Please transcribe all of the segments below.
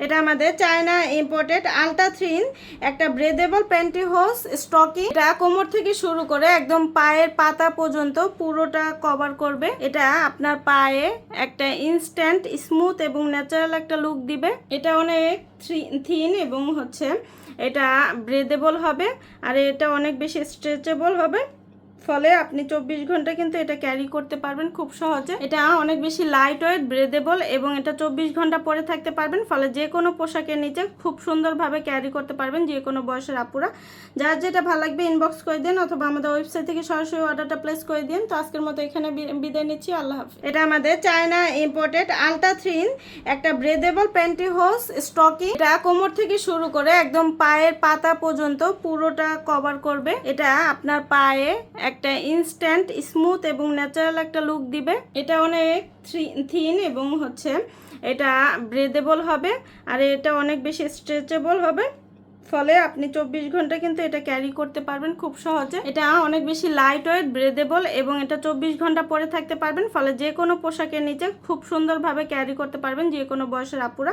এটা আমাদের China imported ultra thin একটা ব্রেদেবল প্যান্টিহোস স্টকি। এটা কোমর থেকে শুরু করে একদম পায়ের পাতা পর্যন্ত পুরোটা কভার করবে। এটা আপনার পায়ে একটা ইনস্ট্যান্ট স্মুথ এবং ন্যাচারাল একটা লুক দিবে। এটা অনেক থিন এবং এটা ব্রেদেবল হবে আর এটা অনেক বেশি স্ট্রেচেবল হবে, ফলে আপনি 24 ঘন্টা কিন্তু এটা ক্যারি করতে পারবেন খুব সহজে। এটা অনেক বেশি লাইট ওয়েট, ব্রেদেবল এবং এটা 24 ঘন্টা পরে থাকতে পারবেন, ফলে যে কোনো পোশাকের নিচে খুব সুন্দরভাবে ক্যারি করতে পারবেন যে কোনো বয়সের আপুরা। যার যেটা ভালো লাগবে ইনবক্স করে দিন অথবা আমাদের ওয়েবসাইট থেকে সরাসরি অর্ডারটা প্লেস করে দিন। তো আজকের মতো এখানে বিদায় নিচ্ছি, আল্লাহ হাফেজ। এটা আমাদের চায়না ইম্পোর্টেড আলট্রা থিন একটা ব্রেদেবল প্যান্টিহোস স্টকি। এটা কোমর থেকে শুরু করে একদম পায়ের পাতা পর্যন্ত পুরোটা কভার করবে। এটা আপনার পায়ে একটা ইনস্ট্যান্ট স্মুথ এবং ন্যাচারাল একটা লুক দিবে। এটা অনেক থিন এবং এটা ব্রেদেবল হবে আর এটা অনেক বেশি স্ট্রেচেবল হবে, ফলে আপনি 24 ঘন্টা কিন্তু এটা ক্যারি করতে পারবেন খুব সহজে। এটা অনেক বেশি লাইট ওয়েট, ব্রেদেবল এবং এটা 24 ঘন্টা পরে থাকতে পারবেন, ফলে যে কোনো পোশাকের নিচে খুব সুন্দরভাবে ক্যারি করতে পারবেন যে কোনো বয়সের আপুরা।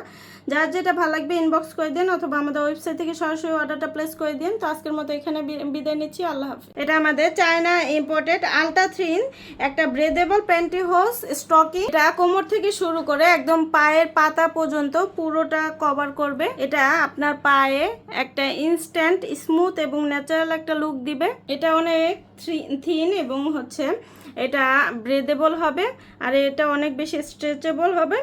যার যেটা ভালো লাগবে ইনবক্স করে দিন অথবা আমাদের ওয়েবসাইট থেকে সরাসরি অর্ডারটা প্লেস করে দিন। তো আজকের মতো এখানে বিদায় নিচ্ছি, আল্লাহ হাফেজ। এটা আমাদের চায়না ইম্পোর্টেড আলট্রা থিন একটা ব্রেদেবল প্যান্টিহোস স্টকি। এটা কোমর থেকে শুরু করে একদম পায়ের পাতা পর্যন্ত পুরোটা কভার করবে। এটা আপনার পায়ে একটা ইনস্ট্যান্ট স্মুথ এবং ন্যাচারাল একটা লুক দিবে। এটা অনেক থিন এবং এটা ব্রেদেবল হবে আর এটা অনেক বেশি স্ট্রেচেবল হবে,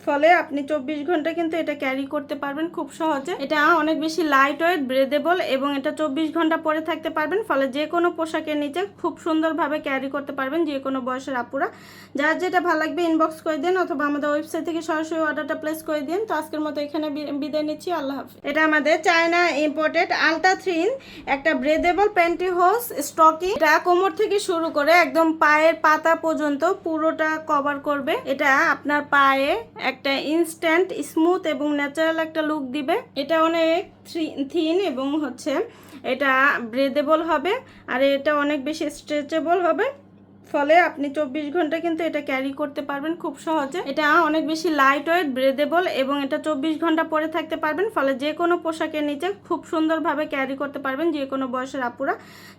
ফলে আপনি 24 ঘন্টা কিন্তু এটা ক্যারি করতে পারবেন খুব সহজে। এটা অনেক বেশি লাইট ওয়েট, ব্রেদেবল এবং এটা 24 ঘন্টা পরে থাকতে পারবেন, ফলে যে কোনো পোশাকের নিচে খুব সুন্দরভাবে ক্যারি করতে পারবেন যে কোনো বয়সের আপুরা। যার যেটা ভালো লাগবে ইনবক্স করে দিন অথবা আমাদের ওয়েবসাইট থেকে সরাসরি অর্ডারটা প্লেস করে দিন। তো আজকের মতো এখানে বিদায় নিচ্ছি, আল্লাহ হাফেজ। এটা আমাদের চায়না ইম্পোর্টেড আলট্রা থিন একটা ব্রেদেবল প্যান্টিহোস স্টকি। এটা কোমর থেকে শুরু করে একদম পায়ের পাতা পর্যন্ত পুরোটা কভার করবে। এটা আপনার পায়ে একটা ইনস্ট্যান্ট স্মুথ এবং ন্যাচারাল একটা লুক দিবে। এটা অনেক থিন এবং এটা ব্রেদেবল হবে আর এটা অনেক বেশি স্ট্রেচেবল হবে, ফলে আপনি 24 ঘন্টা কিন্তু এটা ক্যারি করতে পারবেন খুব সহজে। এটা অনেক বেশি লাইট ওয়েট, ব্রেদেবল এবং এটা 24 ঘন্টা পরে থাকতে পারবেন, ফলে যে কোনো পোশাকের নিচে খুব সুন্দরভাবে ক্যারি করতে পারবেন যে কোনো বয়সের আপুরা।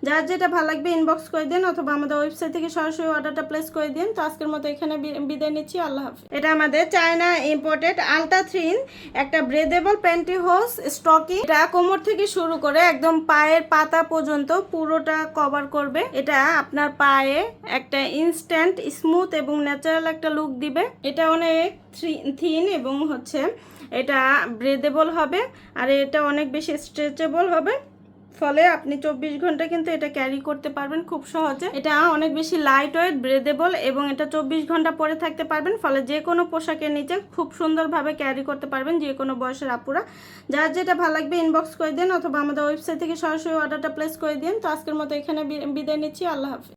যার যেটা ভালো লাগবে ইনবক্স করে দিন অথবা আমাদের ওয়েবসাইট থেকে সরাসরি অর্ডারটা প্লেস করে দিন। তো আজকের মতো এখানে বিদায় নিচ্ছি, আল্লাহ হাফেজ। এটা আমাদের চায়না ইম্পোর্টেড আলট্রা থিন একটা ব্রেদেবল প্যান্টিহোস স্টকি। এটা কোমর থেকে শুরু করে একদম পায়ের পাতা পর্যন্ত পুরোটা কভার করবে। এটা আপনার পায়ে একটা ইনস্ট্যান্ট স্মুথ এবং ন্যাচারাল একটা লুক দিবে। এটা অনেক থিন এবং এটা ব্রেদেবল হবে আর এটা অনেক বেশি স্ট্রেচেবল হবে, ফলে আপনি 24 ঘন্টা কিন্তু এটা ক্যারি করতে পারবেন খুব সহজে। এটা অনেক বেশি লাইট ওয়েট, ব্রেদেবল এবং এটা 24 ঘন্টা পরে থাকতে পারবেন, ফলে যে কোনো পোশাকের নিচে খুব সুন্দরভাবে ক্যারি করতে পারবেন যে কোনো বয়সের আপুরা। যার যেটা ভালো লাগবে ইনবক্স করে দিন অথবা আমাদের ওয়েবসাইট থেকে সরাসরি অর্ডারটা প্লেস করে দিন। তো আজকের মতো এখানে বিদায় নিচ্ছি, আল্লাহ হাফেজ।